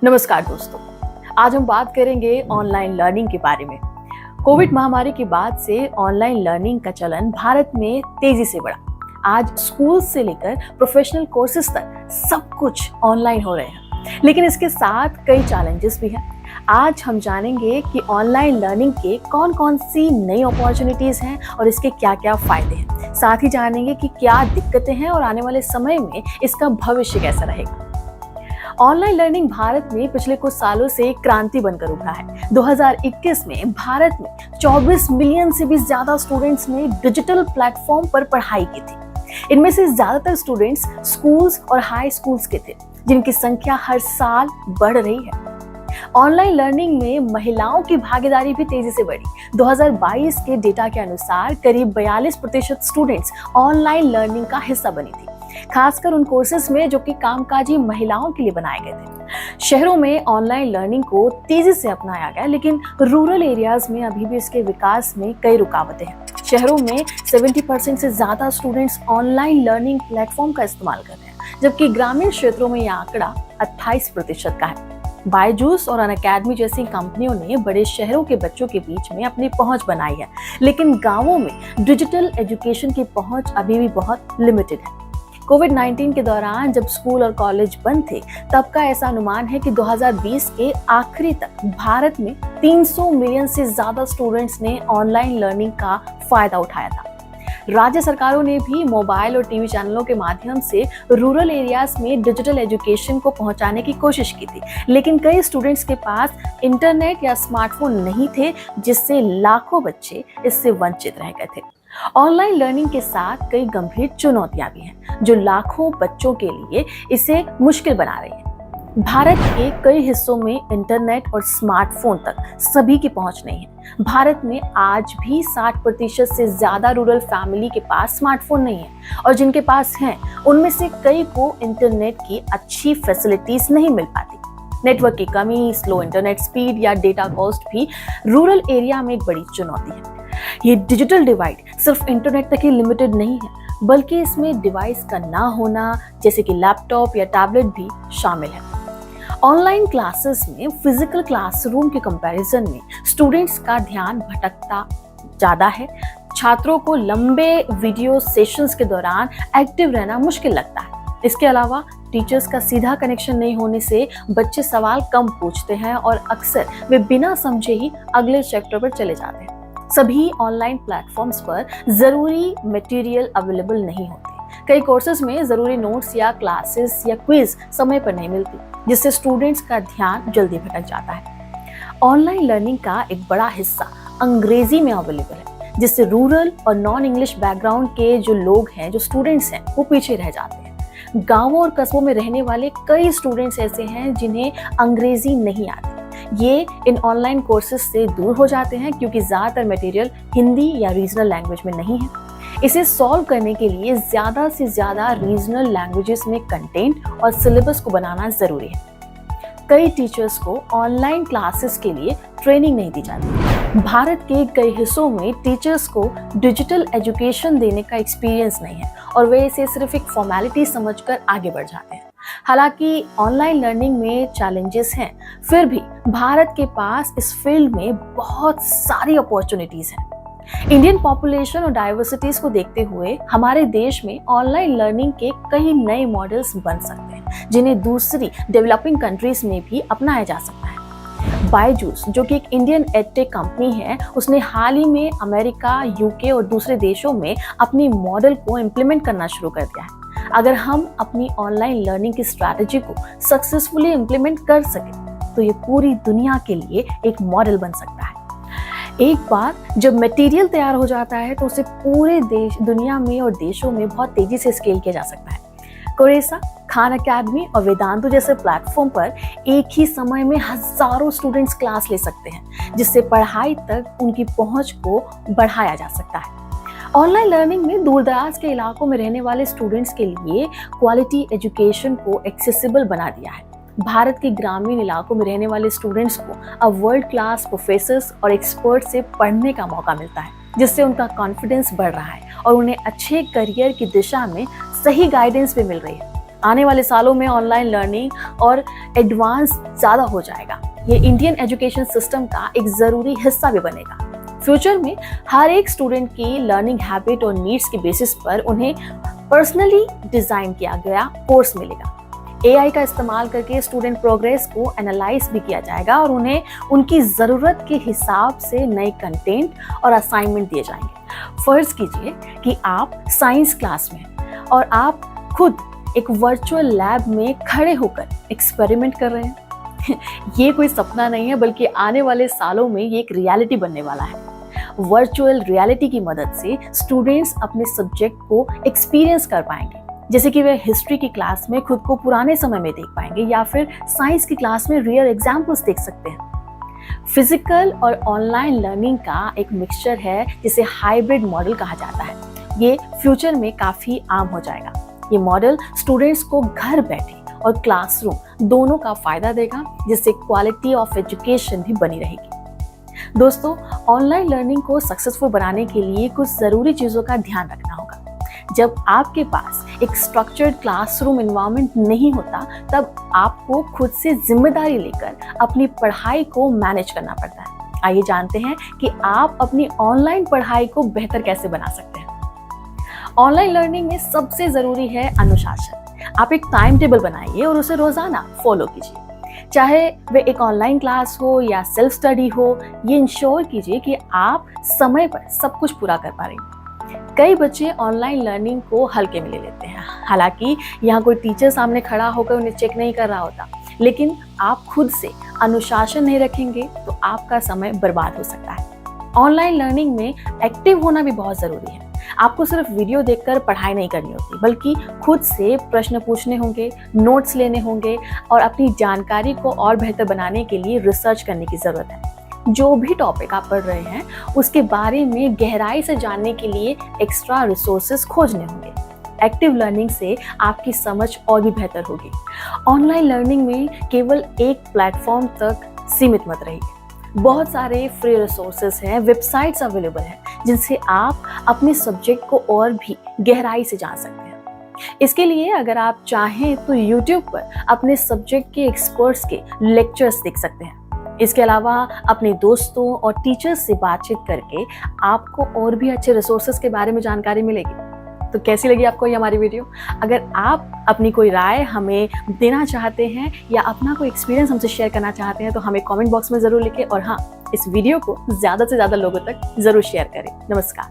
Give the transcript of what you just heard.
नमस्कार दोस्तों, आज हम बात करेंगे ऑनलाइन लर्निंग के बारे में। कोविड महामारी के बाद से ऑनलाइन लर्निंग का चलन भारत में तेजी से बढ़ा। आज स्कूल से लेकर प्रोफेशनल कोर्सेज तक सब कुछ ऑनलाइन हो रहे हैं, लेकिन इसके साथ कई चैलेंजेस भी हैं। आज हम जानेंगे कि ऑनलाइन लर्निंग के कौन कौन सी नई अपॉर्चुनिटीज हैं और इसके क्या क्या फायदे हैं। साथ ही जानेंगे कि क्या दिक्कतें हैं और आने वाले समय में इसका भविष्य कैसा रहेगा। ऑनलाइन लर्निंग भारत में पिछले कुछ सालों से क्रांति बनकर उभरा है। 2021 में भारत में 24 मिलियन से भी ज्यादा स्टूडेंट्स ने डिजिटल प्लेटफॉर्म पर पढ़ाई की थी। इनमें से ज्यादातर स्टूडेंट्स स्कूल्स और हाई स्कूल्स के थे, जिनकी संख्या हर साल बढ़ रही है। ऑनलाइन लर्निंग में महिलाओं की भागीदारी भी तेजी से बढ़ी। 2022 के डेटा के अनुसार करीब 42% स्टूडेंट्स ऑनलाइन लर्निंग का हिस्सा बनी थी, खासकर उन कोर्सेज में जो कि कामकाजी महिलाओं के लिए बनाए गए थे। शहरों में ऑनलाइन लर्निंग को तेजी से अपनाया गया, लेकिन रूरल एरियाज में अभी भी इसके विकास में कई रुकावटें हैं। शहरों में 70% से ज्यादा स्टूडेंट्स ऑनलाइन लर्निंग प्लेटफॉर्म का इस्तेमाल कर रहे हैं, जबकि ग्रामीण क्षेत्रों में यह आंकड़ा 28% का है। बायजूस और अनअकैडमी जैसी कंपनियों ने बड़े शहरों के बच्चों के बीच में अपनी पहुंच बनाई है, लेकिन गांवों में डिजिटल एजुकेशन की पहुंच अभी भी बहुत लिमिटेड है। कोविड-19 के दौरान जब स्कूल और कॉलेज बंद थे, तब का ऐसा अनुमान है कि 2020 के आखिरी तक भारत में 300 मिलियन से ज्यादा स्टूडेंट्स ने ऑनलाइन लर्निंग का फायदा उठाया था। राज्य सरकारों ने भी मोबाइल और टीवी चैनलों के माध्यम से रूरल एरियाज में डिजिटल एजुकेशन को पहुंचाने की कोशिश की थी, लेकिन कई स्टूडेंट्स के पास इंटरनेट या स्मार्टफोन नहीं थे, जिससे लाखों बच्चे इससे वंचित रह गए थे। ऑनलाइन लर्निंग के साथ कई गंभीर चुनौतियां भी हैं, जो लाखों बच्चों के लिए इसे मुश्किल बना रही हैं। भारत के कई हिस्सों में इंटरनेट और स्मार्टफोन तक सभी की पहुंच नहीं है। भारत में आज भी 60% से ज्यादा रूरल फैमिली के पास स्मार्टफोन नहीं है, और जिनके पास हैं उनमें से कई को इंटरनेट की अच्छी फैसिलिटीज नहीं मिल पाती। नेटवर्क की कमी, स्लो इंटरनेट स्पीड या डेटा कॉस्ट भी रूरल एरिया में एक बड़ी चुनौती है। ये डिजिटल डिवाइड सिर्फ इंटरनेट तक ही लिमिटेड नहीं है, बल्कि इसमें डिवाइस का ना होना, जैसे कि लैपटॉप या टैबलेट, भी शामिल है। ऑनलाइन क्लासेस में फिजिकल क्लासरूम के कंपैरिजन में स्टूडेंट्स का ध्यान भटकता ज्यादा है। छात्रों को लंबे वीडियो सेशंस के दौरान एक्टिव रहना मुश्किल लगता है। इसके अलावा टीचर्स का सीधा कनेक्शन नहीं होने से बच्चे सवाल कम पूछते हैं और अक्सर वे बिना समझे ही अगले चैप्टर पर चले जाते हैं। सभी ऑनलाइन प्लेटफॉर्म्स पर जरूरी मटेरियल अवेलेबल नहीं होते। कई कोर्सेज में जरूरी नोट्स या क्लासेस या क्विज समय पर नहीं मिलती, जिससे स्टूडेंट्स का ध्यान जल्दी भटक जाता है। ऑनलाइन लर्निंग का एक बड़ा हिस्सा अंग्रेजी में अवेलेबल है, जिससे रूरल और नॉन इंग्लिश बैकग्राउंड के जो लोग हैं, जो स्टूडेंट्स हैं, वो पीछे रह जाते हैं। गांवों और कस्बों में रहने वाले कई स्टूडेंट्स ऐसे हैं जिन्हें अंग्रेजी नहीं आती। ये इन ऑनलाइन कोर्सेज से दूर हो जाते हैं, क्योंकि ज्यादातर मटेरियल हिंदी या रीजनल लैंग्वेज में नहीं है। इसे सॉल्व करने के लिए ज्यादा से ज्यादा रीजनल लैंग्वेजेस में कंटेंट और सिलेबस को बनाना जरूरी है। कई टीचर्स को ऑनलाइन क्लासेस के लिए ट्रेनिंग नहीं दी जाती। भारत के कई हिस्सों में टीचर्स को डिजिटल एजुकेशन देने का एक्सपीरियंस नहीं है, और वे इसे सिर्फ एक फॉर्मेलिटी समझकर आगे बढ़ जाते हैं। हालांकि ऑनलाइन लर्निंग में चैलेंजेस हैं, फिर भी भारत के पास इस फील्ड में बहुत सारी अपॉर्चुनिटीज हैं। इंडियन पॉपुलेशन और डाइवर्सिटीज को देखते हुए हमारे देश में ऑनलाइन लर्निंग के कई नए मॉडल्स बन सकते हैं, जिन्हें दूसरी डेवलपिंग कंट्रीज में भी अपनाया जा सकता है। बायजूस, जो कि एक इंडियन एडटेक कंपनी है, उसने हाल ही में अमेरिका, यूके और दूसरे देशों में अपनी मॉडल को इम्प्लीमेंट करना शुरू कर दिया है। अगर हम अपनी ऑनलाइन लर्निंग की स्ट्रैटेजी को सक्सेसफुली इम्प्लीमेंट कर सके, तो ये पूरी दुनिया के लिए एक मॉडल बन सकता है। एक बार जब मटेरियल तैयार हो जाता है, तो उसे पूरे दुनिया में और देशों में बहुत तेजी से स्केल किया जा सकता है। कोरेसा, खान अकेडमी और वेदांतु जैसे प्लेटफॉर्म पर एक ही समय में हजारों स्टूडेंट्स क्लास ले सकते हैं, जिससे पढ़ाई तक उनकी पहुंच को बढ़ाया जा सकता है। ऑनलाइन लर्निंग में दूरदराज के इलाकों में रहने वाले स्टूडेंट्स के लिए क्वालिटी एजुकेशन को एक्सेसिबल बना दिया है। भारत के ग्रामीण इलाकों में रहने वाले स्टूडेंट्स को अब वर्ल्ड क्लास प्रोफेसर्स और एक्सपर्ट से पढ़ने का मौका मिलता है, जिससे उनका कॉन्फिडेंस बढ़ रहा है और उन्हें अच्छे करियर की दिशा में सही गाइडेंस भी मिल रही है। आने वाले सालों में ऑनलाइन लर्निंग और एडवांस ज़्यादा हो जाएगा। ये इंडियन एजुकेशन सिस्टम का एक ज़रूरी हिस्सा भी बनेगा। फ्यूचर में हर एक स्टूडेंट की लर्निंग हैबिट और नीड्स के बेसिस पर उन्हें पर्सनली डिज़ाइन किया गया कोर्स मिलेगा। AI का इस्तेमाल करके स्टूडेंट प्रोग्रेस को एनालाइज भी किया जाएगा और उन्हें उनकी ज़रूरत के हिसाब से नए कंटेंट और असाइनमेंट दिए जाएंगे। फर्ज कीजिए कि आप साइंस क्लास में और आप खुद एक वर्चुअल लैब में खड़े होकर एक्सपेरिमेंट कर रहे हैं। ये कोई सपना नहीं है, बल्कि आने वाले सालों में ये एक रियलिटी बनने वाला है। वर्चुअल रियलिटी की मदद से स्टूडेंट्स अपने सब्जेक्ट को एक्सपीरियंस कर पाएंगे, जैसे कि वे हिस्ट्री की क्लास में खुद को पुराने समय में देख पाएंगे या फिर साइंस की क्लास में रियल एग्जाम्पल्स देख सकते हैं। फिजिकल और ऑनलाइन लर्निंग का एक मिक्सचर है जिसे हाइब्रिड मॉडल कहा जाता है। ये फ्यूचर में काफ़ी आम हो जाएगा। ये मॉडल स्टूडेंट्स को घर बैठे और क्लासरूम दोनों का फायदा देगा, जिससे क्वालिटी ऑफ एजुकेशन भी बनी रहेगी। दोस्तों, ऑनलाइन लर्निंग को सक्सेसफुल बनाने के लिए कुछ ज़रूरी चीज़ों का ध्यान रखना होगा। जब आपके पास एक स्ट्रक्चर्ड क्लासरूम एनवायरनमेंट नहीं होता, तब आपको खुद से जिम्मेदारी लेकर अपनी पढ़ाई को मैनेज करना पड़ता है। आइए जानते हैं कि आप अपनी ऑनलाइन पढ़ाई को बेहतर कैसे बना सकते हैं। ऑनलाइन लर्निंग में सबसे ज़रूरी है अनुशासन। आप एक टाइम टेबल बनाइए और उसे रोज़ाना फॉलो कीजिए। चाहे वे एक ऑनलाइन क्लास हो या सेल्फ स्टडी हो, ये इंश्योर कीजिए कि आप समय पर सब कुछ पूरा कर पा रहे हैं। कई बच्चे ऑनलाइन लर्निंग को हल्के में ले लेते हैं, हालांकि यहाँ कोई टीचर सामने खड़ा होकर उन्हें चेक नहीं कर रहा होता। लेकिन आप खुद से अनुशासन नहीं रखेंगे तो आपका समय बर्बाद हो सकता है। ऑनलाइन लर्निंग में एक्टिव होना भी बहुत ज़रूरी है। आपको सिर्फ वीडियो देखकर पढ़ाई नहीं करनी होती, बल्कि खुद से प्रश्न पूछने होंगे, नोट्स लेने होंगे और अपनी जानकारी को और बेहतर बनाने के लिए रिसर्च करने की ज़रूरत है। जो भी टॉपिक आप पढ़ रहे हैं उसके बारे में गहराई से जानने के लिए एक्स्ट्रा रिसोर्सेज खोजने होंगे। एक्टिव लर्निंग से आपकी समझ और भी बेहतर होगी। ऑनलाइन लर्निंग में केवल एक प्लेटफॉर्म तक सीमित मत रहिए। बहुत सारे फ्री रिसोर्सेज हैं, वेबसाइट्स अवेलेबल हैं, जिनसे आप अपने सब्जेक्ट को और भी गहराई से जान सकते हैं। इसके लिए अगर आप चाहें तो YouTube पर अपने सब्जेक्ट के एक्सपर्ट्स के लेक्चर्स देख सकते हैं। इसके अलावा अपने दोस्तों और टीचर्स से बातचीत करके आपको और भी अच्छे रिसोर्सेज के बारे में जानकारी मिलेगी। तो कैसी लगी आपको ये हमारी वीडियो? अगर आप अपनी कोई राय हमें देना चाहते हैं या अपना कोई एक्सपीरियंस हमसे शेयर करना चाहते हैं तो हमें कमेंट बॉक्स में ज़रूर लिखें। और हाँ, इस वीडियो को ज़्यादा से ज़्यादा लोगों तक ज़रूर शेयर करें। नमस्कार।